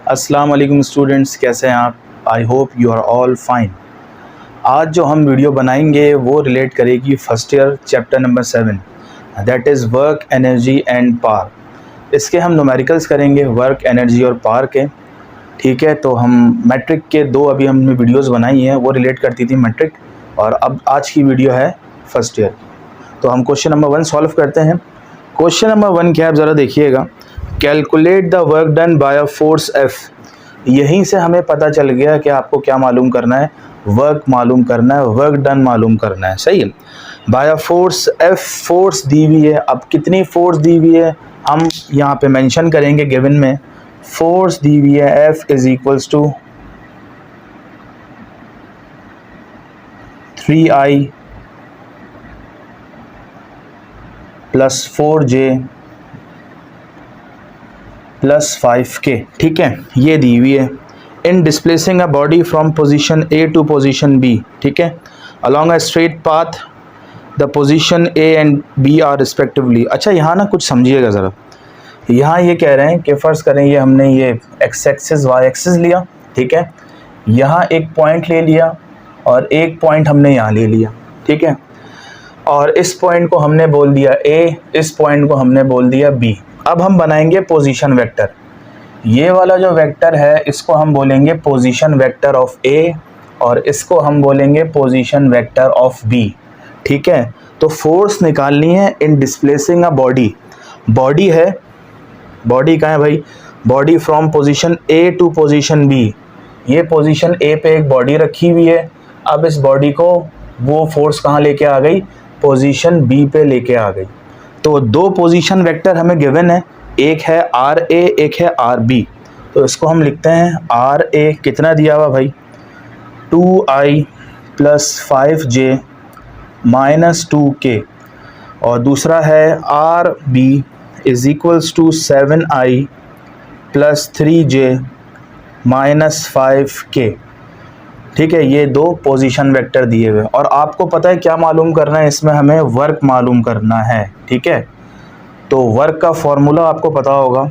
अस्सलाम वालेकुम स्टूडेंट्स, कैसे हैं आप? I hope you are all fine. आज जो हम वीडियो बनाएंगे वो रिलेट करेगी first year chapter number 7, that is work, energy and power. इसके हम न्यूमेरिकल्स करेंगे, वर्क, एनर्जी और पावर के। ठीक है, तो हम मैट्रिक के दो अभी हमने वीडियोस बनाई हैं, वो रिलेट करती थी मैट्रिक, और अब आज की वीडियो है फर्स्ट ईयर। तो हम क्वेश्चन नंबर 1 सॉल्व करते हैं। क्वेश्चन नंबर 1 क्या है, आप ज़रा देखिएगा। Calculate the work done by a force F. यहीं से हमें पता चल गया कि आपको क्या मालूम करना है, वर्क मालूम करना है, वर्क डन मालूम करना है। सही है। By a force F, force दी हुई है। अब कितनी फोर्स दी हुई है हम यहाँ पे मेंशन करेंगे गिवन में। फोर्स दी हुई है F is equals to 3I plus 4J plus 5K। ठीक है, ये दी हुई है। In displacing a body from position A to position B। ठीक है, along a straight path the position A and B are respectively. अच्छा, यहाँ ना कुछ समझिएगा ज़रा। यहाँ ये कह रहे हैं कि फ़र्ज़ करें ये हमने ये एक्स एक्सिस वाई एक्सिस लिया। ठीक है, यहाँ एक पॉइंट ले लिया और एक पॉइंट हमने यहाँ ले लिया। ठीक है, और इस पॉइंट को हमने बोल दिया A, इस पॉइंट को हमने बोल दिया B। अब हम बनाएंगे पोजीशन वेक्टर। ये वाला जो वेक्टर है इसको हम बोलेंगे पोजीशन वेक्टर ऑफ A और इसको हम बोलेंगे पोजीशन वेक्टर ऑफ B। ठीक है, तो फोर्स निकालनी है in displacing a body. Body है, बॉडी कहाँ है भाई? Body from position A to position B। ये पोजीशन A पे एक बॉडी रखी हुई है। अब इस बॉडी को वो फोर्स कहाँ लेके आ गई? पोजीशन B पे लेके आ गई। तो दो पोजीशन वेक्टर हमें गिवन है, एक है RA, एक है RB। तो इसको हम लिखते हैं RA कितना दिया हुआ भाई? 2I plus 5J minus 2K, और दूसरा है RB is equals to 7I plus 3J minus 5K। ठीक है, ये दो पोजीशन वेक्टर दिए हुए, और आपको पता है क्या मालूम करना है इसमें? हमें वर्क मालूम करना है। ठीक है, तो वर्क का फॉर्मूला आपको पता होगा,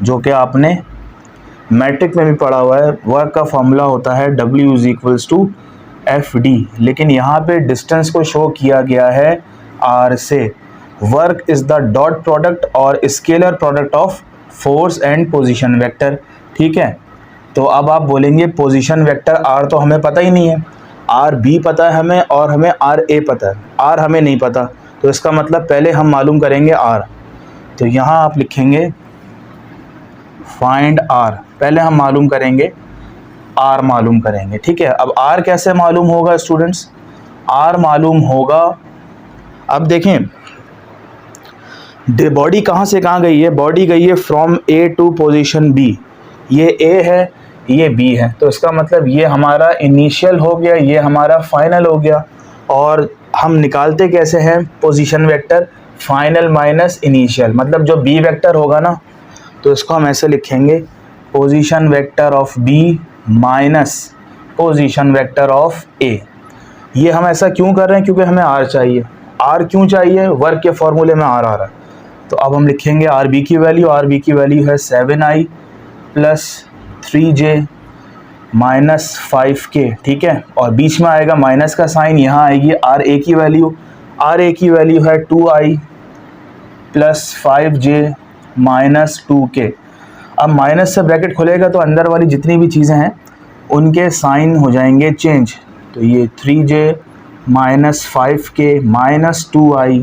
जो कि आपने मैट्रिक में भी पढ़ा हुआ है। वर्क का फॉर्मूला होता है W is equals to FD, लेकिन यहाँ पे डिस्टेंस को शो किया गया है R से। Work is the dot product और scalar product of force and position vector. ठीक है, तो अब आप बोलेंगे पोजीशन वेक्टर R तो हमें पता ही नहीं है, RB पता है हमें और हमें RA पता है, R हमें नहीं पता। तो इसका मतलब पहले हम मालूम करेंगे R। तो यहाँ आप लिखेंगे फाइंड R। पहले हम मालूम करेंगे R, मालूम करेंगे। ठीक है, अब R कैसे मालूम होगा स्टूडेंट्स? R मालूम होगा, अब देखें बॉडी कहाँ से कहाँ गई है? बॉडी गई है from A to position B। ये A है, ये B है, तो इसका मतलब ये हमारा इनिशियल हो गया, ये हमारा फाइनल हो गया। और हम निकालते कैसे हैं position vector? Final minus initial, मतलब जो B वेक्टर होगा ना, तो इसको हम ऐसे लिखेंगे position vector of B minus position vector of A। ये हम ऐसा क्यों कर रहे हैं? क्योंकि हमें R चाहिए। R क्यों चाहिए? वर्क के फॉर्मूले में R आ रहा है। तो अब हम लिखेंगे RB की वैल्यू, RB की वैल्यू है 7I plus 3J minus 5K। ठीक है, और बीच में आएगा माइनस का साइन, यहाँ आएगी RA की वैल्यू। RA की वैल्यू है 2I plus 5J minus 2K। अब माइनस से ब्रैकेट खुलेगा तो अंदर वाली जितनी भी चीज़ें हैं उनके साइन हो जाएंगे चेंज। तो ये 3J minus 5K minus 2I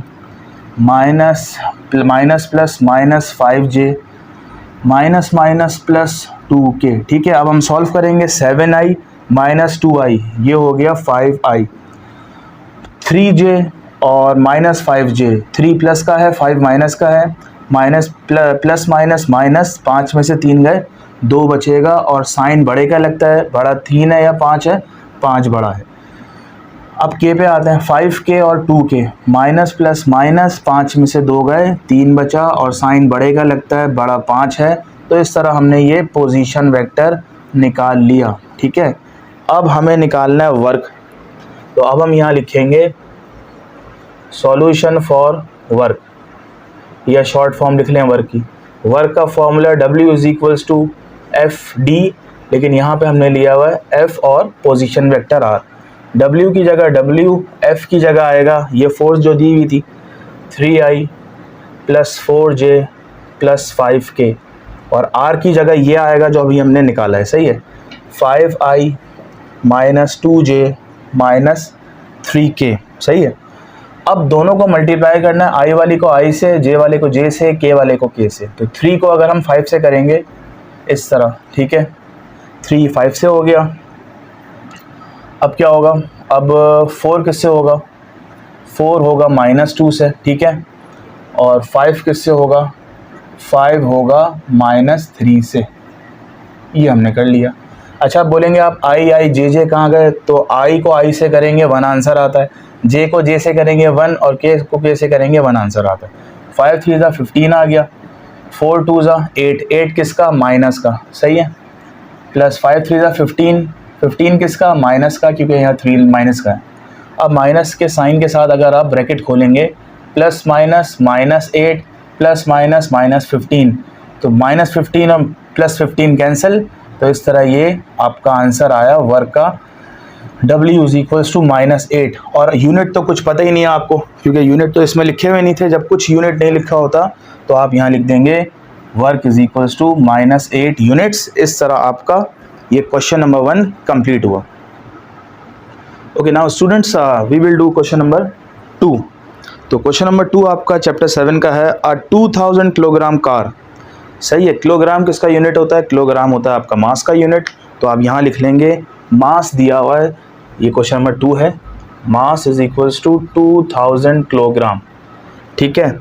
minus minus plus minus 5J minus minus plus 2K। ठीक है, अब हम सॉल्व करेंगे। 7I माइनस 2I, ये हो गया 5I, 3J और माइनस 5J, 3 प्लस का है 5 माइनस का है, माइनस प्लस माइनस माइनस, 5 में से 3 गए, 2 बचेगा, और साइन बड़े का लगता है, बड़ा 3 है या 5 है? 5 बड़ा है। अब K पे आते हैं, 5K और 2K, माइनस प्लस माइनस, 5 में से 2 गए, 3 बचा, और साइन बड़े का लगता है, बड़ा 5 है। तो इस तरह हमने ये पोजीशन वेक्टर निकाल लिया। ठीक है, अब हमें निकालना है वर्क। तो अब हम यहाँ लिखेंगे सॉल्यूशन फॉर वर्क, या शॉर्ट फॉर्म लिख लें वर्क की। वर्क का formula W is equals to F D, लेकिन यहाँ पे हमने लिया हुआ है F और पोजीशन वेक्टर R। W की जगह W, F की जगह आएगा ये फोर्स जो दी हुई थी 3I plus 4J plus 5K, और R की जगह ये आएगा जो अभी हमने निकाला है, सही है, 5I minus 2J minus 3K, सही है। अब दोनों को मल्टीप्लाई करना है, I वाली को I से, J वाले को J से, K वाले को K से। तो 3 को अगर हम 5 से करेंगे इस तरह, ठीक है, 3 5 से हो गया। अब क्या होगा, अब 4 किससे होगा, 4 होगा -2 से, ठीक है, और 5 किससे होगा, 5 होगा -3 से। ये हमने कर लिया। अच्छा, बोलेंगे आप I J J कहाँ गए, तो I को I से करेंगे 1 आंसर आता है, J को J से करेंगे 1 और K को K से करेंगे 1 आंसर आता है। 5 3 ज़ा 15 आ गया, 4 2 ज़ा 8, 8 किसका, माइनस का, सही है, प्लस 5 3 ज़ा 15, 15 किसका, माइनस का, क्योंकि यहाँ 3 माइनस का है। अब माइनस के साइन के साथ अगर आप ब्रैकेट खोलेंगे, प्लस माइनस -8 प्लस माइनस -15, तो -15 और प्लस 15 कैंसिल, तो इस तरह ये आपका आंसर आया वर्क का W इज इक्वल्स टू -8। और यूनिट तो कुछ पता ही नहीं है आपको, क्योंकि यूनिट तो इसमें लिखे हुए नहीं थे। जब कुछ यूनिट नहीं लिखा होता तो आप यहाँ लिख देंगे work is equals to -8 units. इस तरह आपका ये क्वेश्चन नंबर 1 कंप्लीट हुआ। Okay, now students we will do question number 2। तो क्वेश्चन नंबर 2 आपका चैप्टर 7 का है, अ 2000 किलोग्राम कार, सही है। किलोग्राम किसका यूनिट होता है, किलोग्राम होता है आपका मास का यूनिट। तो आप यहाँ लिख लेंगे मास दिया हुआ है, ये क्वेश्चन नंबर 2 है, mass is equals to 2000 kilogram, ठीक है।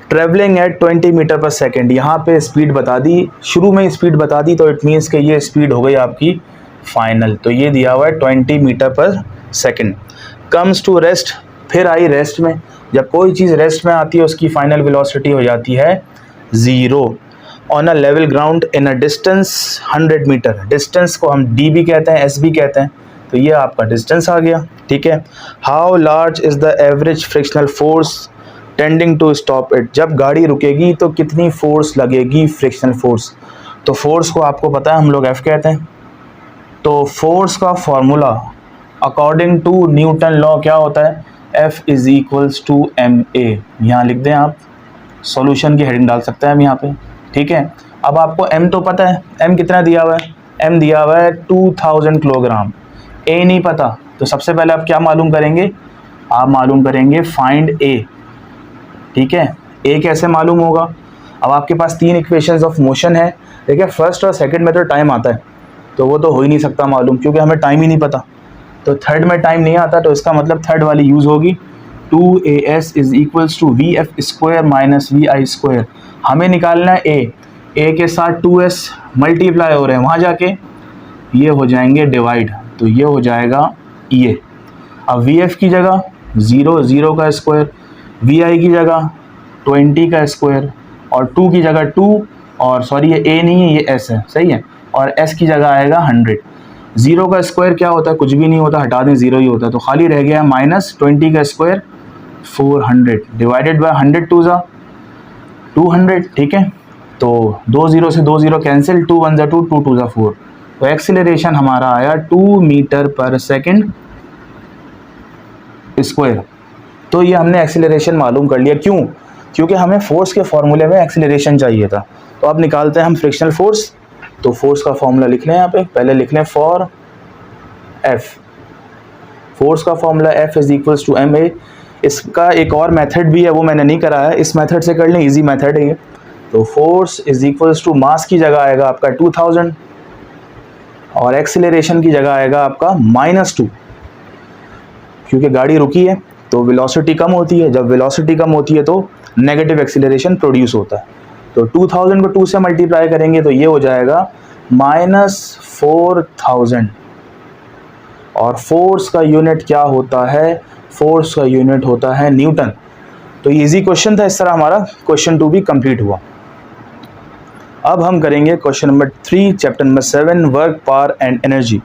Travelling at 20 metre per second, यहाँ पे स्पीड बता दी, शुरू में स्पीड बता दी, तो इट मीन्स कि ये स्पीड हो गई आपकी फाइनल। तो ये दिया हुआ है 20 metre per second. Comes to rest, फिर आई रेस्ट में। जब कोई चीज़ रेस्ट में आती है उसकी फाइनल वेलोसिटी हो जाती है 0। On a level ground in a distance 100 metre, distance को हम D भी कहते हैं, S भी कहते हैं, तो ये आपका डिस्टेंस आ गया, ठीक है। How large is the average frictional force tending to stop it, जब गाड़ी रुकेगी तो कितनी फोर्स लगेगी, फ्रिक्शनल फोर्स। तो फोर्स को आपको पता है हम लोग F कहते हैं। तो फोर्स का formula according to Newton law क्या होता है, F is equals to ma। यहाँ लिख दें आप, सॉल्यूशन की हेडिंग डाल सकते हैं हम यहाँ पे, ठीक है। अब आपको M तो पता है, M कितना दिया हुआ है, M दिया हुआ है 2000 किलोग्राम। A नहीं पता, तो सबसे पहले आप क्या मालूम करेंगे, आप मालूम करेंगे फाइंड A, ठीक है। A कैसे मालूम होगा, अब आपके पास 3 इक्वेशंस ऑफ मोशन है, देखिए फर्स्ट और सेकंड में तो टाइम आता है, तो वो तो हो ही नहीं सकता मालूम, क्योंकि हमें टाइम ही नहीं पता। तो थर्ड में टाइम नहीं आता, तो इसका मतलब थर्ड वाली यूज़ होगी, 2as is equals to VF square minus VI square. हमें निकालना है A के साथ 2s मल्टीप्लाई हो रहे हैं, वहाँ जाके ये हो जाएंगे डिवाइड, तो ये हो जाएगा ये। अब VF की जगह 0 का स्क्वायर, VI की जगह 20 का स्क्वायर, और 2 की जगह 2, और सॉरी ये A नहीं है ये S है, सही है, और S की जगह आएगा 100। 0 का स्क्वायर क्या होता है, कुछ भी नहीं होता, हटा दें 0 ही होता है, तो खाली रह गया -20 का स्क्वायर 400 डिवाइडेड बाय 100 2 ज़ा 200, ठीक है। तो 2 0 से 2 0 कैंसिल, 2 1 ज़ा 2, 2 2 ज़ा 4। तो एक्सीलरेशन हमारा आया 2 मीटर पर सेकेंड स्क्वायर। तो ये हमने एक्सीलरेशन मालूम कर लिया, क्यों, क्योंकि हमें फोर्स के फॉर्मूले में एक्सीलरेशन चाहिए था। तो अब निकालते हैं हम फ्रिक्शनल फोर्स। तो फोर्स का फॉर्मूला लिख लें यहाँ पे, पहले लिख लें फॉर F, फोर्स का formula F is equals to ma। इसका एक और मेथड भी है, वो मैंने नहीं कराया है, इस मेथड से कर लें, इजी मेथड है ये। तो force is equals to mass की जगह आएगा आपका 2000, और एक्सीलरेशन की जगह आएगा आपका -2, क्योंकि गाड़ी रुकी है तो वेलोसिटी कम होती है, जब वेलोसिटी कम होती है तो नेगेटिव एक्सीलरेशन प्रोड्यूस होता है। तो 2000 को 2 से मल्टीप्लाई करेंगे तो ये हो जाएगा -4000। और फोर्स का यूनिट क्या होता है, फोर्स का यूनिट होता है न्यूटन। तो इजी क्वेश्चन था, इस तरह हमारा क्वेश्चन 2 भी कंप्लीट हुआ। अब हम करेंगे question number 3 chapter number 7 work power and energy.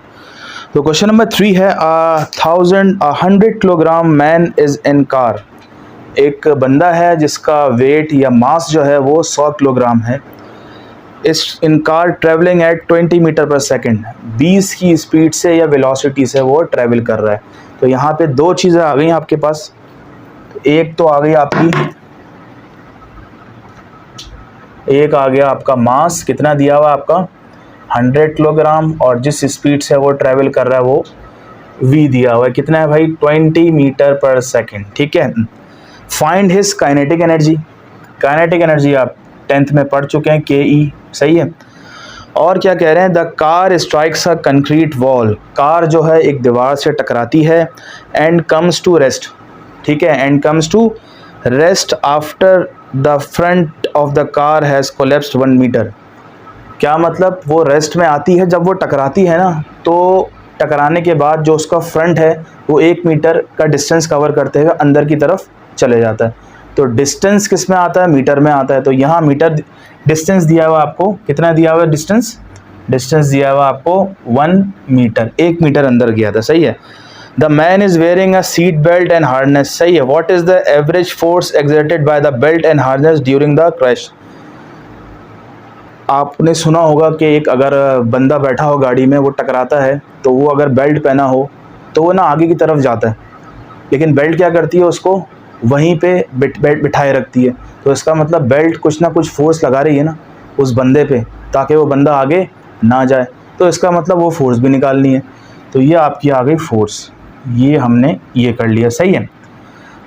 तो क्वेश्चन नंबर 3 है 100 kilogram man is in car एक बंदा है जिसका वेट या मास जो है वो 100 किलोग्राम है, इस in car travelling at 20 metre per second, 20 की स्पीड से या वेलोसिटी से वो ट्रैवल कर रहा है। तो यहाँ पे दो चीज़ें आ गई आपके पास, एक तो आ गई आपकी, एक आ गया आपका मास, कितना दिया हुआ आपका 100 किलोग्राम, और जिस स्पीड से वो ट्रैवल कर रहा है वो v दिया हुआ है, कितना है भाई 20 मीटर पर सेकेंड। ठीक है, find his kinetic energy, kinetic energy आप 10th में पढ़ चुके हैं, के सही है। और क्या कह रहे हैं, the car strikes a concrete wall, car जो है एक दीवार से टकराती है, एंड कम्स टू रेस्ट, ठीक है, and comes to rest after the front of the car has collapsed 1 metre. क्या मतलब, वो रेस्ट में आती है, जब वो टकराती है ना, तो टकराने के बाद जो उसका फ्रंट है वो 1 मीटर का डिस्टेंस कवर करते हुए अंदर की तरफ चले जाता है। तो डिस्टेंस किस में आता है, मीटर में आता है। तो यहाँ मीटर डिस्टेंस दिया हुआ आपको, कितना दिया हुआ डिस्टेंस, डिस्टेंस दिया हुआ आपको 1 मीटर, 1 मीटर अंदर गया था, सही है। The man is wearing a seat belt and harness, सही है। What is the average force exerted by the belt and harness during the crash. आपने सुना होगा कि एक अगर बंदा बैठा हो गाड़ी में, वो टकराता है, तो वो अगर बेल्ट पहना हो तो वो ना आगे की तरफ जाता है, लेकिन बेल्ट क्या करती है, उसको वहीं पे बिठाए रखती है। तो इसका मतलब बेल्ट कुछ ना कुछ फोर्स लगा रही है ना उस बंदे पे, ताकि वो बंदा आगे ना जाए। तो इसका मतलब वो फोर्स भी निकालनी है। तो ये आपकी आ गई फोर्स, ये हमने ये कर लिया, सही है।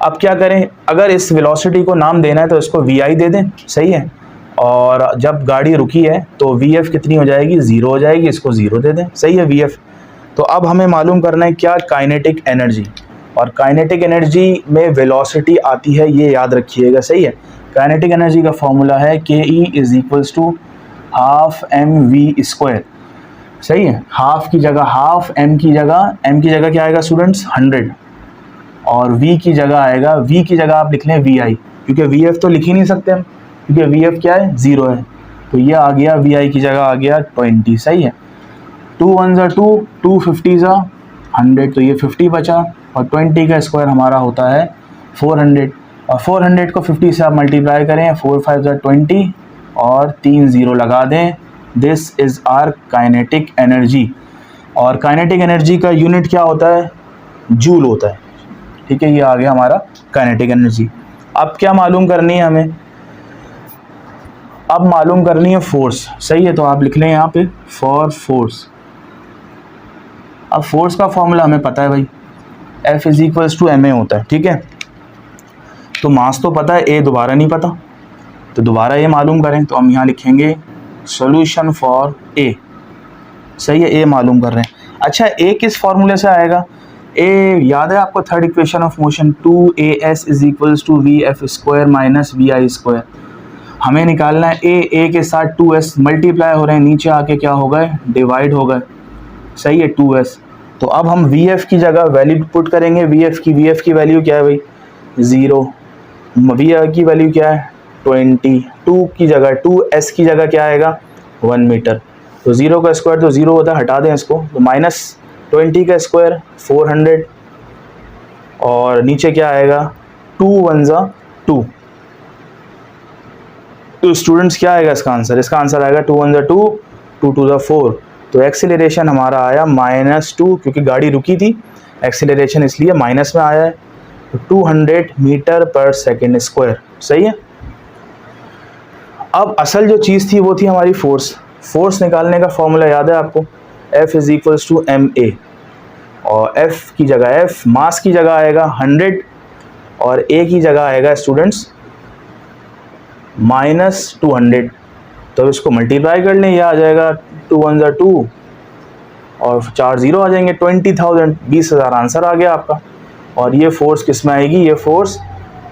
अब क्या करें, अगर इस वेलोसिटी को नाम देना है तो इसको vi दे दें, सही है। और जब गाड़ी रुकी है तो vf कितनी हो जाएगी, 0 हो जाएगी, इसको 0 दे दें, सही है vf। तो अब हमें मालूम करना है क्या, काइनेटिक एनर्जी, और काइनेटिक एनर्जी में वेलोसिटी आती है, ये याद रखिएगा, सही है। काइनेटिक एनर्जी का फॉर्मूला है K E is equals to half mv², सही है। हाफ की जगह, हाफ m की जगह क्या आएगा स्टूडेंट्स 100, और v की जगह आएगा, v की जगह आप लिख लें vi, क्योंकि vf तो लिख ही नहीं सकते हम, क्योंकि vf क्या है 0 है। तो ये आ गया vi की जगह आ गया 20, सही है। 2 1 2, 2 50 100, तो ये 50 बचा, और 20 का स्क्वायर हमारा होता है 400, और 400 को 50 से आप मल्टीप्लाई करें, 4 5 20, और 3 0 लगा दें। This is our kinetic energy, और काइनेटिक एनर्जी का यूनिट क्या होता है, जूल होता है, ठीक है। ये आ गया हमारा काइनेटिक एनर्जी। अब क्या मालूम करनी है हमें, अब मालूम करनी है फोर्स, सही है। तो आप लिख लें यहाँ पे फॉर फोर्स। अब फोर्स का फॉर्मूला हमें पता है भाई, F is equals to ma होता है, ठीक है। तो मास तो पता है, a दोबारा नहीं पता, तो दोबारा ये मालूम करें। तो हम यहाँ लिखेंगे सॉल्यूशन फॉर a, सही है, a मालूम कर रहे हैं। अच्छा, a किस फॉर्मूले से आएगा, a याद है आपको, third equation of motion, 2as is equals to vf² minus vi²। हमें निकालना है a के साथ 2s मल्टीप्लाई हो रहे हैं, नीचे आके क्या हो गए, डिवाइड हो गए, सही है, 2s। तो अब हम vf की जगह वैल्यू पुट करेंगे, vf की वैल्यू क्या है भाई 0, v की वैल्यू क्या है 20, 2 की जगह 2s की जगह क्या आएगा 1 मीटर। तो 0 का स्क्वायर तो 0 होता है, हटा दें इसको, तो माइनस 20 का स्क्वायर 400, और नीचे क्या आएगा 2 1 2। तो स्टूडेंट्स क्या आएगा इसका आंसर, इसका आंसर आएगा 2 1 2, 2 2 4। तो एक्सीलरेशन हमारा आया -2, क्योंकि गाड़ी रुकी थी, एक्सीलरेशन इसलिए माइनस में आया है। तो 200 मीटर पर सेकेंड स्क्वायर, सही है। अब असल जो चीज़ थी वो थी हमारी फोर्स। फोर्स निकालने का फॉर्मूला याद है आपको, F is equals to ma, और F की जगह, F मास की जगह आएगा 100, और A की जगह आएगा स्टूडेंट्स -200। तो इसको मल्टीप्लाई कर लें, यह आ जाएगा 2 1 2, और 4 0 आ जाएंगे, 20,000, 20,000 आंसर आ गया आपका। और ये फोर्स किस में आएगी, ये फोर्स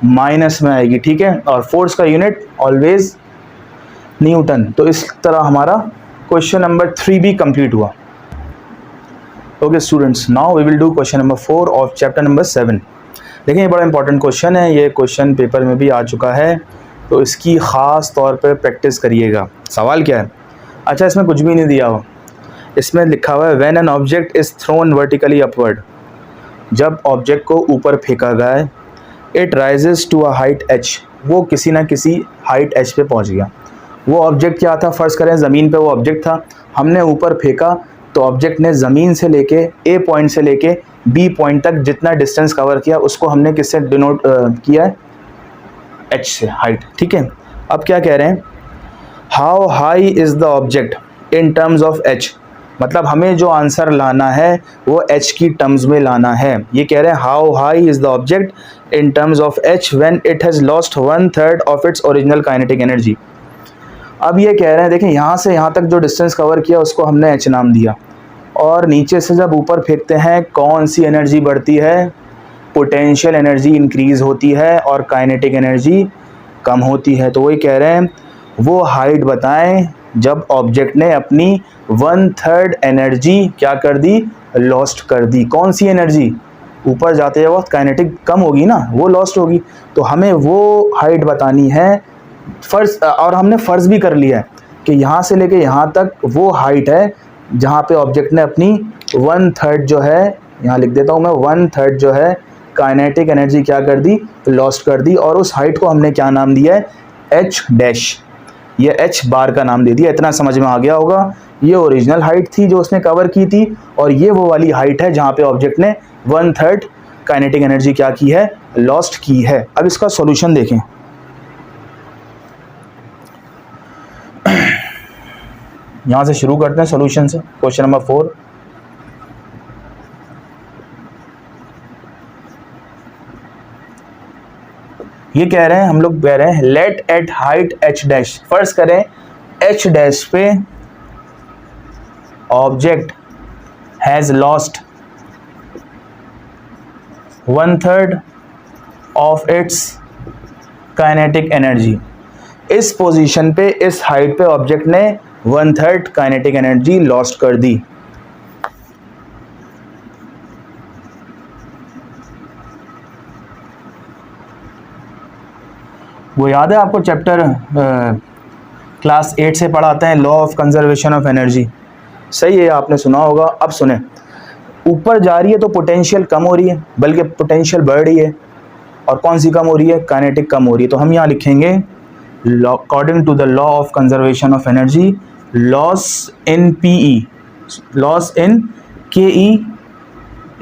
माइनस में आएगी, ठीक है। और फोर्स का यूनिट ऑलवेज न्यूटन। तो इस तरह हमारा क्वेश्चन नंबर 3 भी कंप्लीट हुआ। Okay students, now we will do question number 4 of chapter number 7। देखिए ये बड़ा इंपॉर्टेंट क्वेश्चन है, ये क्वेश्चन पेपर में भी आ चुका है, तो इसकी ख़ास तौर पर प्रैक्टिस करिएगा। सवाल क्या है, अच्छा इसमें कुछ भी नहीं दिया हुआ, इसमें लिखा हुआ है when an object is thrown vertically upward, जब ऑब्जेक्ट को ऊपर फेंका गया है, it rises to a height h, वो किसी ना किसी हाइट h पे पहुंच गया। वो ऑब्जेक्ट क्या था, फर्ज करें ज़मीन पे वो ऑब्जेक्ट था, हमने ऊपर फेंका तो ऑब्जेक्ट ने ज़मीन से लेके ए पॉइंट से लेके बी पॉइंट तक जितना डिस्टेंस कवर किया उसको हमने किससे डिनोट किया है, h से, हाइट। ठीक है, अब क्या कह रहे हैं, how high is the object in terms of h, मतलब हमें जो आंसर लाना है वो h की टर्म्स में लाना है। ये कह रहे हैं how high is the object in terms of h when it has lost 1/3 of its original kinetic energy. अब ये कह रहे हैं देखें, यहाँ से यहाँ तक जो डिस्टेंस कवर किया उसको हमने h नाम दिया, और नीचे से जब ऊपर फेंकते हैं कौन सी एनर्जी बढ़ती है, पोटेंशियल एनर्जी इंक्रीज़ होती है और काइनेटिक एनर्जी कम होती है। तो वही कह रहे हैं वो हाइट बताएं जब ऑब्जेक्ट ने अपनी 1/3 एनर्जी क्या कर दी, लॉस्ट कर दी। कौन सी एनर्जी, ऊपर जाते वक्त काइनेटिक कम होगी ना, वो लॉस्ट होगी। तो हमें वो हाइट बतानी है, फ़र्ज़, और हमने फ़र्ज़ भी कर लिया है कि यहाँ से लेके यहाँ तक वो हाइट है जहाँ पे ऑब्जेक्ट ने अपनी 1/3 जो है, यहाँ लिख देता हूँ मैं, 1/3 जो है काइनेटिक एनर्जी क्या कर दी, लॉस्ट कर दी। और उस हाइट को हमने क्या नाम दिया है, एच डैश, ये एच बार का नाम दे दिया। इतना समझ में आ गया होगा, ये ओरिजिनल हाइट थी जो उसने कवर की थी, और ये वो वाली हाइट है जहाँ पे ऑब्जेक्ट ने 1/3 काइनेटिक एनर्जी क्या की है, लॉस्ट की है। अब इसका सॉल्यूशन देखें, यहाँ से शुरू करते हैं सॉल्यूशन से। क्वेश्चन नंबर 4, ये कह रहे हैं, हम लोग कह रहे हैं let at height h dash, फर्ज करें h डैश पे object has lost 1/3 of its kinetic energy. इस पोजीशन पे, इस हाइट पे ऑब्जेक्ट ने 1/3 काइनेटिक एनर्जी लॉस्ट कर दी। वो याद है आपको, चैप्टर क्लास 8 से पढ़ाते हैं law of conservation of energy, सही है, आपने सुना होगा। अब सुने, ऊपर जा रही है तो पोटेंशियल कम हो रही है, बल्कि पोटेंशियल बढ़ रही है, और कौन सी कम हो रही है, काइनेटिक कम हो रही है। तो हम यहाँ लिखेंगे according to the law of conservation of energy, loss in PE, loss in KE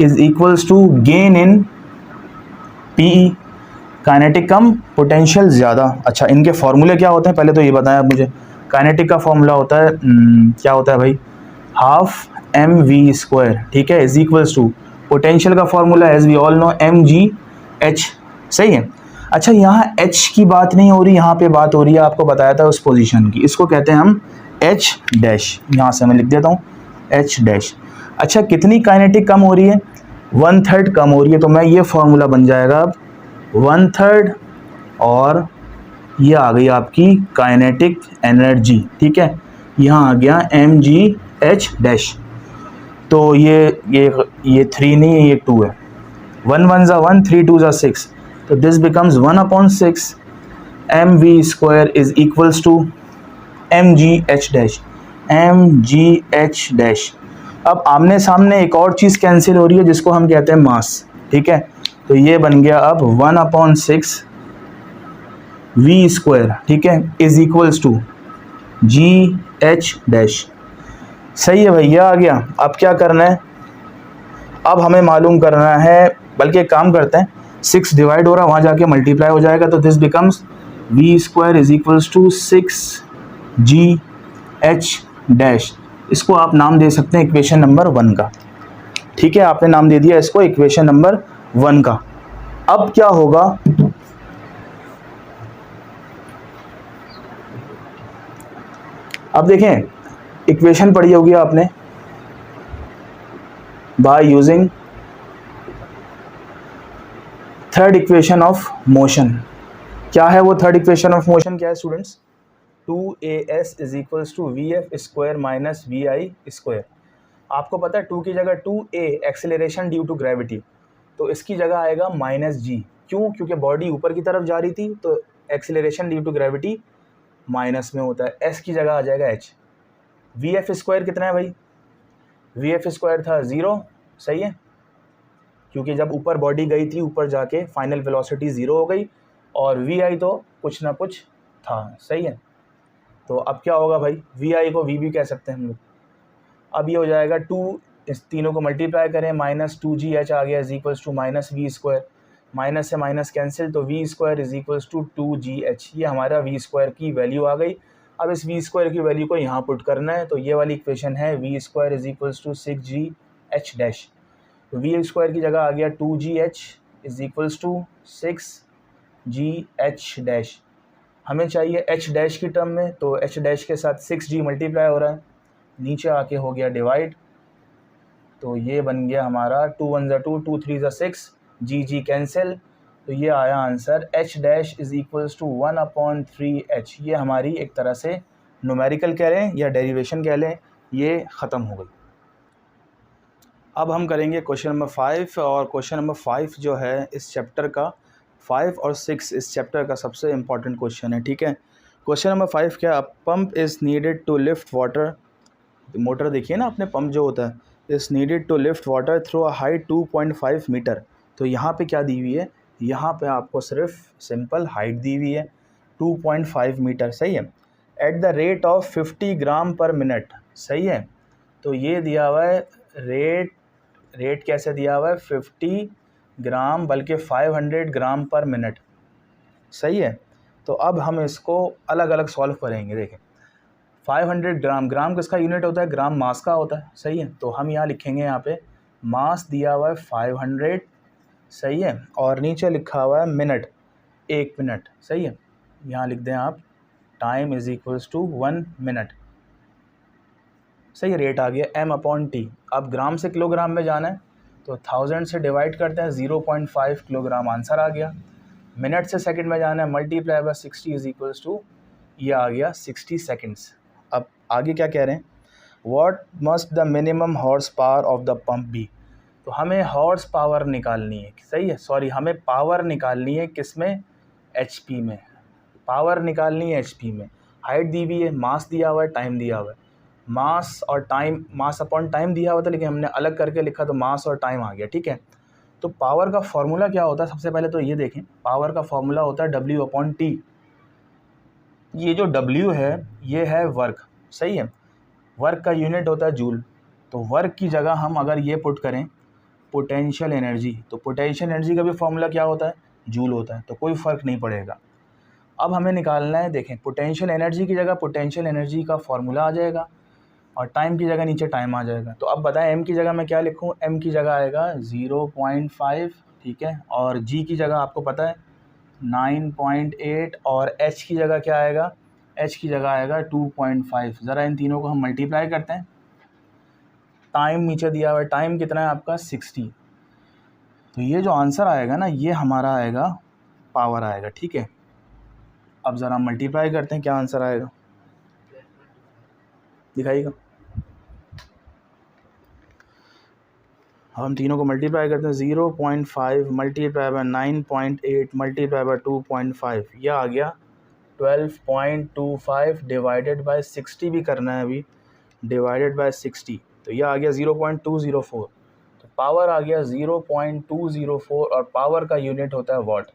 is equals to gain in PE. Kinetic कम, पोटेंशियल ज़्यादा। अच्छा, इनके फॉर्मूले क्या होते हैं पहले तो ये बताएं आप मुझे। काइनेटिक का फॉर्मूला होता है क्या होता है भाई, हाफ mv², ठीक है, इज इक्वल्स टू पोटेंशियल का formula as we all know mgh, सही है। अच्छा, यहाँ h की बात नहीं हो रही, यहाँ पे बात हो रही है, आपको बताया था उस पोजीशन की, इसको कहते हैं हम h डैश। यहाँ से मैं लिख देता हूँ h डैश। अच्छा, कितनी काइनेटिक कम हो रही है, 1/3 कम हो रही है, तो मैं ये फॉर्मूला बन जाएगा अब 1/3, और ये आ गई आपकी काइनेटिक एनर्जी, ठीक है, यहाँ आ गया mgh डैश। तो ये 3 नहीं है, ये 2 है, 1 1 ज़ा 1, 3 2 ज़ा 6, तो this becomes 1/6 mv² is equals to mgh dash, mgh dash. अब आमने सामने एक और चीज़ कैंसिल हो रही है जिसको हम कहते हैं मास, ठीक है, तो ये बन गया अब 1/6 v², ठीक है, is equals to gh dash. सही है भैया, आ गया। अब क्या करना है, अब हमें मालूम करना है, बल्कि एक काम करते हैं, 6 डिवाइड हो रहा है, वहाँ जाके मल्टीप्लाई हो जाएगा, तो this becomes v² is equals to 6gh dash. इसको आप नाम दे सकते हैं इक्वेशन नंबर 1 का, ठीक है, आपने नाम दे दिया इसको इक्वेशन नंबर 1 का। अब क्या होगा, अब देखें, इक्वेशन पढ़ी होगी आपने, by using third equation of motion. क्या है वो थर्ड इक्वेशन ऑफ मोशन, क्या है students, 2as is equals to vf² minus vi²। आपको पता है 2 की जगह 2a acceleration due to gravity, तो इसकी जगह आएगा -g। क्यों, क्योंकि बॉडी ऊपर की तरफ जा रही थी, तो acceleration due to gravity minus में होता है, s की जगह आ जाएगा h। vf² कितना है भाई, vf² था 0, सही है, क्योंकि जब ऊपर बॉडी गई थी ऊपर जाके फाइनल वेलोसिटी 0 हो गई और वी आई तो कुछ ना कुछ था, सही है। तो अब क्या होगा भाई, वी आई को वी भी कह सकते हैं हम लोग। अब ये हो जाएगा 2, इस तीनों को मल्टीप्लाई करें, -2gh आ गया is equals to -v², minus से माइनस कैंसिल, तो v² is equals to 2gh। ये हमारा v² की वैल्यू आ गई। अब इस v² की वैल्यू को यहाँ पुट करना है, तो ये वाली इक्वेशन है v² is equals to 6gh dash. तो v² की जगह आ गया 2gh is equals to 6gh dash. हमें चाहिए h डैश की टर्म में, तो h डैश के साथ 6g मल्टीप्लाई हो रहा है, नीचे आके हो गया डिवाइड, तो ये बन गया हमारा 2 1 ज़ा 2, 2 3 ज़ा 6, जी कैंसिल, तो ये आया answer h dash is equals to 1/3h। ये हमारी एक तरह से न्यूमेरिकल कह लें या डेरिवेशन कह लें, ये ख़त्म हो गई। अब हम करेंगे क्वेश्चन नंबर 5, और क्वेश्चन नंबर 5 जो है इस चैप्टर का 5 और 6 इस चैप्टर का सबसे इम्पॉर्टेंट क्वेश्चन है, ठीक है। क्वेश्चन नंबर 5 क्या, pump is needed to lift water, motor देखिए ना अपने, पंप जो होता है, is needed to lift water through a height 2.5 metre. तो यहाँ पे क्या दी हुई है, यहाँ पे आपको सिर्फ सिंपल हाइट दी हुई है 2.5 मीटर, सही है, एट द रेट ऑफ 50 ग्राम पर मिनट, सही है। तो ये दिया हुआ है रेट कैसे दिया हुआ है, 50 ग्राम बल्कि 500 ग्राम पर मिनट, सही है। तो अब हम इसको अलग अलग सॉल्व करेंगे। देखें 500 ग्राम, ग्राम किसका यूनिट होता है, ग्राम मास का होता है, सही है। तो हम यहाँ लिखेंगे, यहाँ पे मास दिया हुआ है 500, सही है, और नीचे लिखा हुआ है मिनट, 1 मिनट, सही है। यहाँ लिख दें आप time is equals to 1 minute, सही। रेट आ गया m/t। अब ग्राम से किलोग्राम में जाना है, तो 1000 से डिवाइड करते हैं, 0.5 किलोग्राम आंसर आ गया। मिनट से सेकंड में जाना है, multiply by 60 is equals to, ये आ गया 60 सेकंड्स। अब आगे क्या कह रहे हैं, what must the minimum horse power of the pump be. तो हमें हॉर्स पावर निकालनी है, सही है, सॉरी, हमें पावर निकालनी है किस में, HP में, पावर निकालनी है HP में। हाइट दी हुई है, मास दिया हुआ है, टाइम दिया हुआ है, मास और टाइम, मास अपॉन टाइम दिया हुआ था, लेकिन हमने अलग करके लिखा तो मास और टाइम आ गया, ठीक है। तो पावर का फॉर्मूला क्या होता है, सबसे पहले तो ये देखें, पावर का फॉर्मूला होता है W/T। ये जो W है ये है वर्क, सही है, वर्क का यूनिट होता है जूल। तो वर्क की जगह हम अगर ये पुट करें पोटेंशियल एनर्जी, तो पोटेंशियल एनर्जी का भी फॉर्मूला क्या होता है, जूल होता है, तो कोई फ़र्क नहीं पड़ेगा। अब हमें निकालना है, देखें पोटेंशियल एनर्जी की जगह पोटेंशियल एनर्जी का फॉर्मूला आ जाएगा, और टाइम की जगह नीचे टाइम आ जाएगा। तो अब बताएं m की जगह मैं क्या लिखूं, m की जगह आएगा 0.5, ठीक है, और g की जगह आपको पता है 9.8, और h की जगह क्या आएगा, h की जगह आएगा 2.5। ज़रा इन तीनों को हम मल्टीप्लाई करते हैं, टाइम नीचे दिया हुआ है, टाइम कितना है आपका 60। तो ये जो आंसर आएगा ना, ये हमारा आएगा पावर आएगा, ठीक है। अब ज़रा मल्टीप्लाई करते हैं, क्या आंसर आएगा दिखाइएगा। हम तीनों को मल्टीप्लाई करते हैं, 0.5 मल्टीप्लाई बाय 9.8 मल्टीप्लाई बाय 2.5, यह आ गया 12.25 डिवाइडेड बाय 60 भी करना है अभी, डिवाइडेड बाय 60, तो यह आ गया 0.204। तो पावर आ गया 0.204, और पावर का यूनिट होता है वॉट,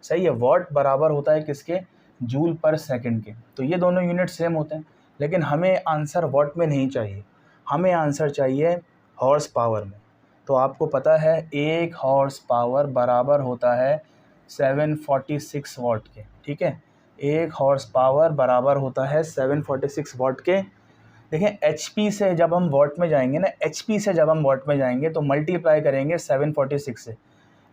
सही है। वॉट बराबर होता है किसके, जूल पर सेकंड के। तो ये दोनों यूनिट सेम होते हैं, लेकिन हमें आंसर वॉट में नहीं चाहिए, हमें आंसर चाहिए हॉर्स पावर में। तो आपको पता है 1 हॉर्स पावर बराबर होता है 746 वाट के, ठीक है। 1 हॉर्स पावर बराबर होता है 746 वाट के। देखें HP से जब हम वाट में जाएंगे ना, HP से जब हम वाट में जाएंगे तो मल्टीप्लाई करेंगे 746 से,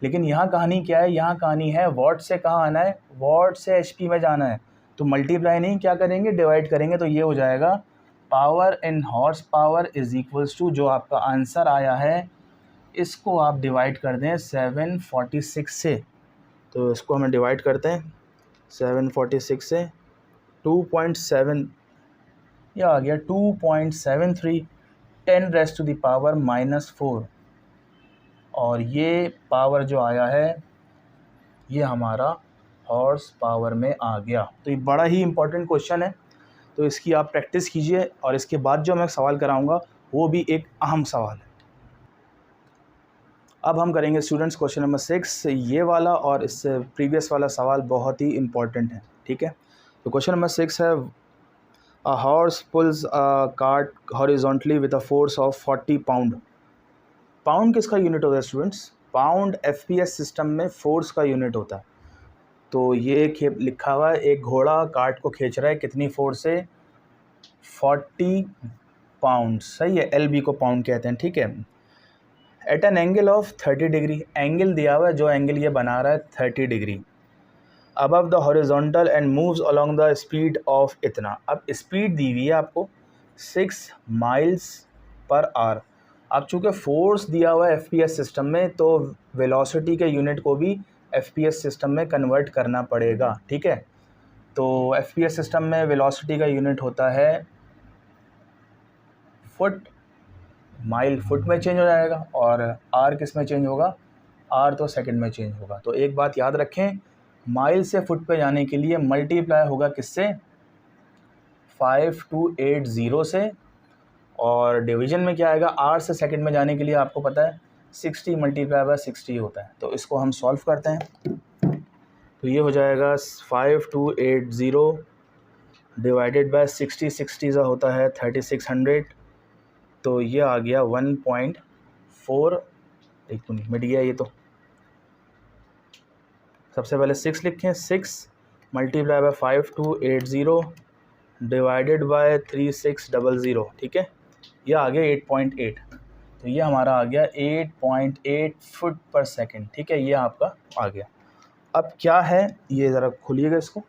लेकिन यहाँ कहानी क्या है, यहाँ कहानी है वाट से कहाँ आना है, वाट से HP में जाना है, तो मल्टीप्लाई नहीं, क्या करेंगे, डिवाइड करेंगे। तो ये हो जाएगा power in horse power is equals to, जो आपका आंसर आया है इसको आप डिवाइड कर दें 746 से, तो इसको हमें डिवाइड करते हैं 746 से, 2.7, यह आ गया 2.73 10⁻⁻⁴, और ये पावर जो आया है ये हमारा हॉर्स पावर में आ गया। तो ये बड़ा ही इम्पोर्टेंट क्वेश्चन है, तो इसकी आप प्रैक्टिस कीजिए, और इसके बाद जो मैं सवाल कराऊंगा वो भी एक अहम सवाल है। अब हम करेंगे स्टूडेंट्स क्वेश्चन नंबर 6। ये वाला और इससे प्रीवियस वाला सवाल बहुत ही इंपॉर्टेंट है, ठीक है। तो क्वेश्चन नंबर 6 है, a horse pools a cart horizontally with a force of 40 pound. Pound किसका यूनिट होता है स्टूडेंट्स? पाउंड एफपीएस सिस्टम में फोर्स का यूनिट होता है। तो ये लिखा हुआ है, एक घोड़ा कार्ट को खींच रहा है कितनी फोर्स से? 40 पाउंड। सही है, एल बी को पाउंड कहते हैं, ठीक है। At an angle of 30 degree, angle दिया हुआ है, जो एंगल ये बना रहा है 30 degree above the horizontal and moves along the speed of इतना। अब स्पीड दी हुई है आपको 6 माइल्स पर आवर। अब चूँकि फोर्स दिया हुआ है एफपीएस सिस्टम में, तो वेलोसिटी के यूनिट को भी एफपीएस सिस्टम में कन्वर्ट करना पड़ेगा, ठीक है। तो एफपीएस सिस्टम में वेलोसिटी का यूनिट होता है फुट। माइल फुट में चेंज हो जाएगा और आर किस में चेंज होगा? आर तो सेकंड में चेंज होगा। तो एक बात याद रखें, माइल से फुट पे जाने के लिए मल्टीप्लाई होगा किससे? 5280 से। और डिवीजन में क्या आएगा? आर से सेकंड में जाने के लिए आपको पता है 60 मल्टीप्लाई बाय 60 होता है। तो इसको हम सॉल्व करते हैं। तो ये हो जाएगा 5280 डिवाइडेड बाय 60, 60 का होता है 3600। तो ये आ गया 1.4। एक मिनट मिट गया ये। तो सबसे पहले 6 लिखें, 6 मल्टीप्लाई बाय 5280 डिवाइडेड बाय 3600, ठीक है। ये आ गया 8.8। तो ये हमारा आ गया 8.8 फुट पर सेकंड, ठीक है। ये आपका आ गया। अब क्या है, ये ज़रा खोलिएगा इसको।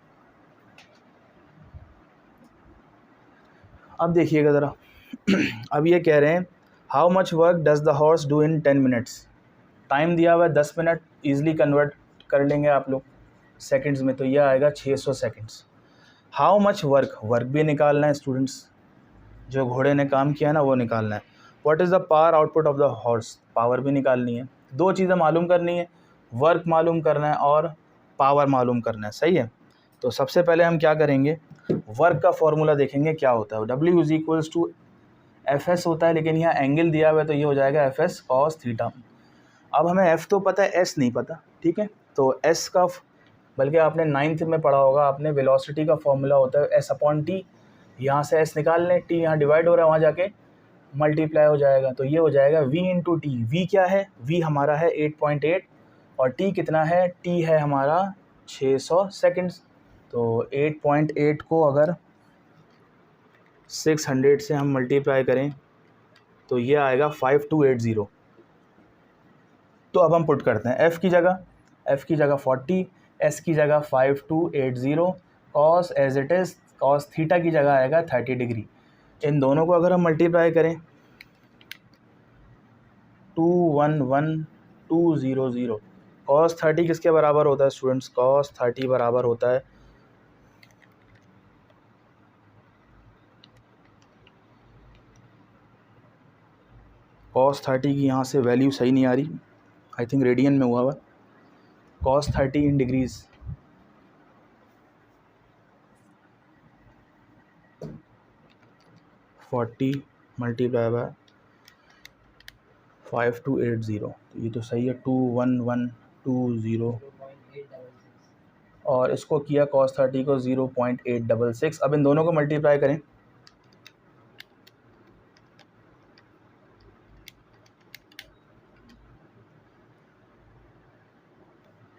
अब देखिएगा ज़रा। अब ये कह रहे हैं, how much work does the horse do in 10 minutes. Time दिया हुआ है 10 मिनट, ईजिली कन्वर्ट कर लेंगे आप लोग सेकंड्स में। तो ये आएगा 600 seconds. How much work, work भी निकालना है स्टूडेंट्स, जो घोड़े ने काम किया ना वो निकालना है। What is the power output of the horse, power भी निकालनी है। दो चीज़ें मालूम करनी है, वर्क मालूम करना है और पावर मालूम करना है, सही है। तो सबसे पहले हम क्या करेंगे, वर्क का फॉर्मूला देखेंगे क्या होता है। W is equals to F S होता है, लेकिन यहाँ एंगल दिया हुआ है तो ये हो जाएगा एफ एस कॉस थीटा। अब हमें एफ तो पता है, एस नहीं पता, ठीक है। तो एस का, बल्कि आपने 9th में पढ़ा होगा आपने, वेलोसिटी का फॉर्मूला होता है एस अपॉन टी। यहाँ से एस निकाल लें, टी यहाँ डिवाइड हो रहा है, वहाँ जाके मल्टीप्लाई हो जाएगा। तो ये हो जाएगा v इंटू टी। वी क्या है? v हमारा है 8.8 और t कितना है? t है हमारा 600 सेकंड्स। तो 8.8 को अगर 600 से हम मल्टीप्लाई करें तो ये आएगा 5280। तो अब हम पुट करते हैं f की जगह 40, s की जगह 5280, cos as it is, cos theta की जगह आएगा 30 डिग्री। इन दोनों को अगर हम मल्टीप्लाई करें 211200, cos 30 किसके बराबर होता है स्टूडेंट्स? cos 30 बराबर होता है cos 30 की, यहाँ से वैल्यू सही नहीं आ रही, आई थिंक रेडियन में हुआ हुआ। cos 30 in degrees, forty multiply by 5280। तो ये तो सही है, 21120। और इसको किया cos 30 को 0.866। अब इन दोनों को मल्टीप्लाई करें,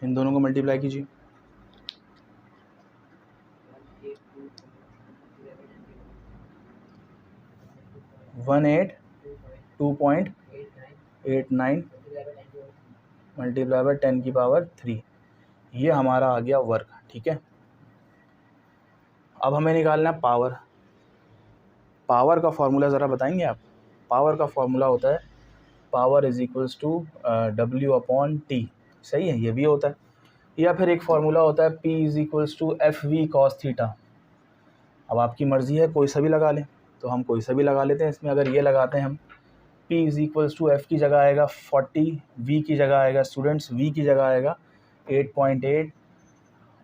इन दोनों को मल्टीप्लाई कीजिए। वन 2.89 मल्टीप्लाई बाय 10 की पावर 3। ये हमारा आ गया वर्क, ठीक है। अब हमें निकालना है पावर। पावर का फॉर्मूला ज़रा बताएंगे आप? पावर का फॉर्मूला होता है power is equals to W upon T, सही है, ये भी होता है। या फिर एक फार्मूला होता है P is equals to F V cos theta. अब आपकी मर्ज़ी है, कोई सा भी लगा लें, तो हम कोई सा भी लगा लेते हैं। इसमें अगर ये लगाते हैं हम, P is equals to F की जगह आएगा 40, V की जगह आएगा स्टूडेंट्स, V की जगह आएगा 8.8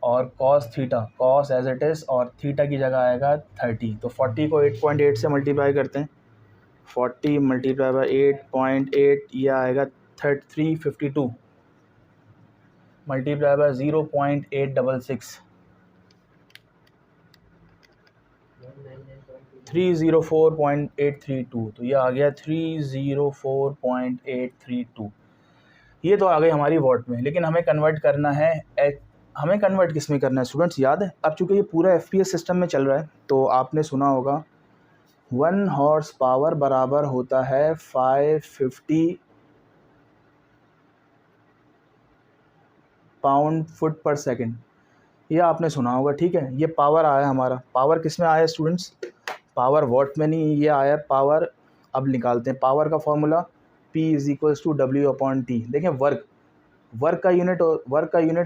और cos theta, cos as it is, और थीटा की जगह आएगा 30। तो 40 को 8.8 से मल्टीप्लाई करते हैं, 40 मल्टीप्लाई बाई 8.8, ये आएगा 352 मल्टीप्लाई बाय 0.866 304.832, तो ये आ गया 304.832। ये तो आ गई हमारी वॉट में, लेकिन हमें कन्वर्ट करना है हमें कन्वर्ट किस में करना है स्टूडेंट्स, याद है? अब चूंकि ये पूरा एफपीएस सिस्टम में चल रहा है, तो आपने सुना होगा 1 हॉर्स पावर बराबर होता है 550 पाउंड फुट पर सेकंड, ये आपने सुना होगा, ठीक है? ये पावर आया हमारा, पावर किस में आया स्टूडेंट्स? पावर वॉट में नहीं, ये आया पावर। अब निकालते हैं पावर का formula, P is equals to W/T। देखें वर्क का यूनिट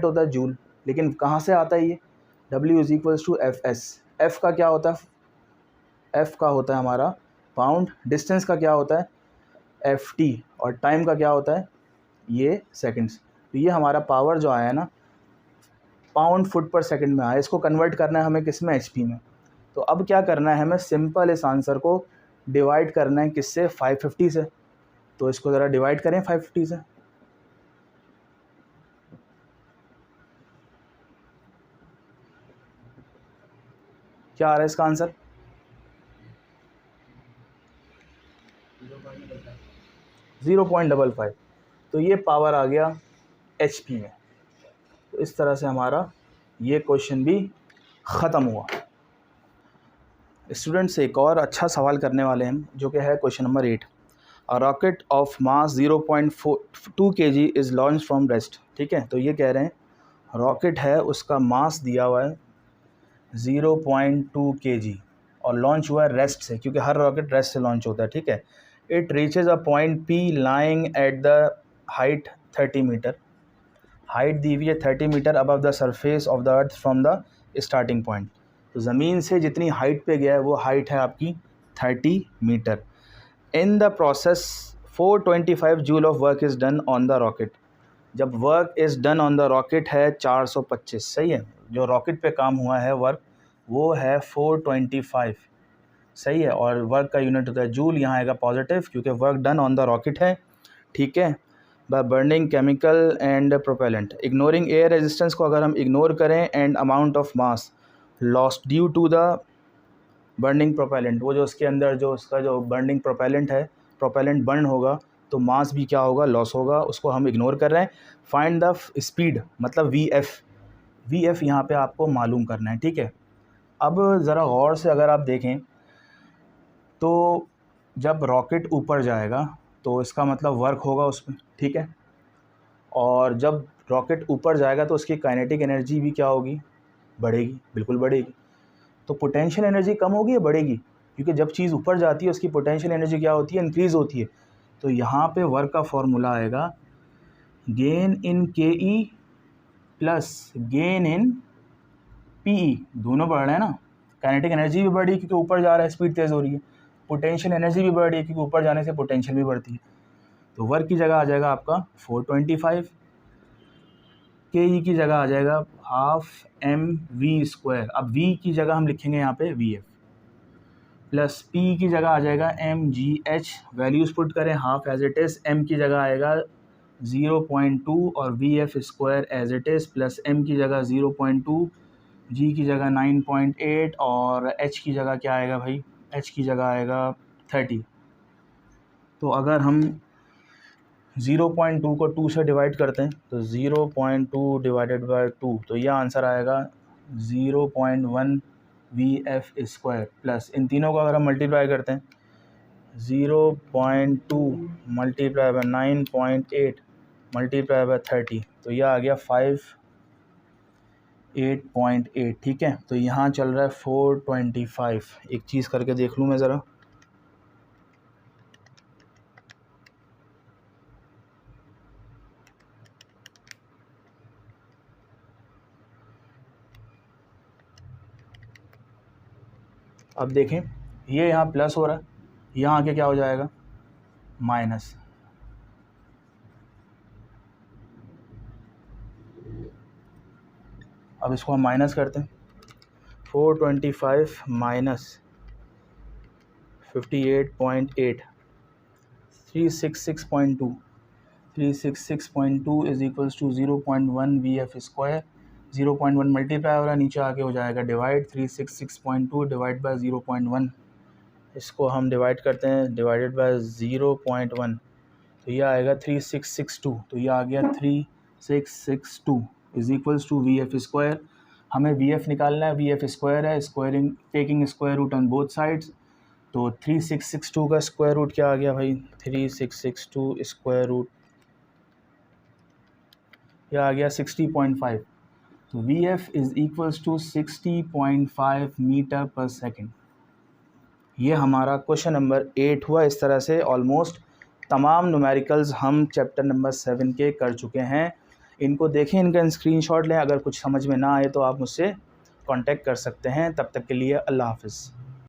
होता है जूल, लेकिन कहाँ से आता है ये? W is equals to FS। F का क्या होता है? F का होता है हमारा पाउंड, डिस्टेंस का क्या होता है? FT, और टाइम का क्या होता है? ये सेकंड्स। तो ये हमारा पावर जो आया ना, पाउंड फुट पर सेकंड में आया, इसको कन्वर्ट करना है हमें किस में? HP में। तो अब क्या करना है हमें? सिंपल इस आंसर को डिवाइड करना है किससे? 550 से। तो इसको ज़रा डिवाइड करें 550 से। क्या आ रहा है इसका आंसर? 0.55। तो ये पावर आ गया HP में। तो इस तरह से हमारा ये क्वेश्चन भी ख़त्म हुआ। स्टूडेंट्स एक और अच्छा सवाल करने वाले हैं, जो कि है question number 8। A rocket of mass 0.42 kg is launch from rest. ठीक है, तो ये कह रहे हैं रॉकेट है, उसका मास दिया हुआ है 0.2 kg और लॉन्च हुआ है रेस्ट से, क्योंकि हर रॉकेट रेस्ट से लॉन्च होता है। ठीक है, it reaches a point P lying at the height 30 metre. Height दी हुई है 30 metre above the surface of the earth from the starting point. तो ज़मीन से जितनी हाइट पे गया है वो हाइट है आपकी 30 metre. In the process 425 joule of work is done on the rocket. जब work is done on the rocket है 425, सही है, जो रॉकेट पे काम हुआ है वर्क वो है 425, सही है, और वर्क का यूनिट होता है जूल, यहाँ आएगा पॉजिटिव क्योंकि work done on the rocket है। ठीक है, by burning chemical and propellant, ignoring air resistance को अगर हम इग्नोर करें, and amount of mass lost due to the burning propellant, वो जो उसके अंदर जो उसका जो बर्निंग प्रोपेलेंट है, प्रोपेलेंट बर्न होगा तो मास भी क्या होगा? लॉस होगा, उसको हम इग्नोर कर रहे हैं। फाइंड द स्पीड, मतलब वी एफ यहाँ पे आपको मालूम करना है। ठीक है, अब ज़रा गौर से अगर आप देखें तो जब रॉकेट ऊपर जाएगा तो इसका मतलब वर्क होगा उसमें, ठीक है, और जब रॉकेट ऊपर जाएगा तो उसकी काइनेटिक एनर्जी भी क्या होगी? बढ़ेगी, बिल्कुल बढ़ेगी। तो पोटेंशियल एनर्जी कम होगी या बढ़ेगी? क्योंकि जब चीज़ ऊपर जाती है उसकी पोटेंशियल एनर्जी क्या होती है? इंक्रीज़ होती है। तो यहाँ पे वर्क का फॉर्मूला आएगा gain in KE plus gain in PE, दोनों बढ़ रहे हैं ना। काइनेटिक एनर्जी भी बढ़ रही है क्योंकि ऊपर जा रहा है, स्पीड तेज़ हो रही है। पोटेंशियल एनर्जी भी बढ़ रही है क्योंकि ऊपर जाने से पोटेंशियल भी बढ़ती है। तो वर्क की जगह आ जाएगा आपका 425, KE की जगह आ जाएगा 12mv²। अब V की जगह हम लिखेंगे यहाँ पे VF, प्लस P की जगह आ जाएगा mgh, वैल्यूज़ पुट करें half as it is, M की जगह आएगा 0.2 और VF² as it is, plus M की जगह 0.2, G की जगह 9.8 और H की जगह क्या आएगा भाई? H की जगह आएगा 30। तो अगर हम 0.2 को 2 से डिवाइड करते हैं तो 0.2 डिवाइडेड बाय 2, तो यह आंसर आएगा 0.1 VF² प्लस इन तीनों को अगर हम मल्टीप्लाई करते हैं 0.2 मल्टीप्लाई बाय 9.8 मल्टीप्लाई बाय 30, तो यह आ गया 58.8। ठीक है, तो यहाँ चल रहा है 425। एक चीज़ करके देख लूँ मैं ज़रा, अब देखें ये यहाँ प्लस हो रहा है, यहाँ आके क्या हो जाएगा? माइनस। अब इसको हम माइनस करते हैं, 425 minus 58.8, 366.2, 366.2 is equals to 0.1 VF²। 0.1 multiply हो रहा है, नीचे आके हो जाएगा डिवाइड। 366.2 डिवाइड बाय 0.1, इसको हम डिवाइड करते हैं, डिवाइडेड बाय 0.1, तो ये आएगा 3662। तो ये आ गया 3662 इज इक्वल्स टू VF²। हमें VF निकालना है, VF² है, squaring taking square root on both sides. तो 3662 का स्क्वायर रूट क्या आ गया भाई, 3662 स्क्वायर रूट, यह आ गया 60.5। तो VF is equals to 60.5 metre per second. ये हमारा क्वेश्चन नंबर 8 हुआ। इस तरह से ऑलमोस्ट तमाम न्यूमेरिकल्स हम चैप्टर नंबर 7 के कर चुके हैं। इनको देखें, इनका स्क्रीनशॉट लें। अगर कुछ समझ में ना आए तो आप मुझसे कांटेक्ट कर सकते हैं। तब तक के लिए अल्लाह हाफ़िज़।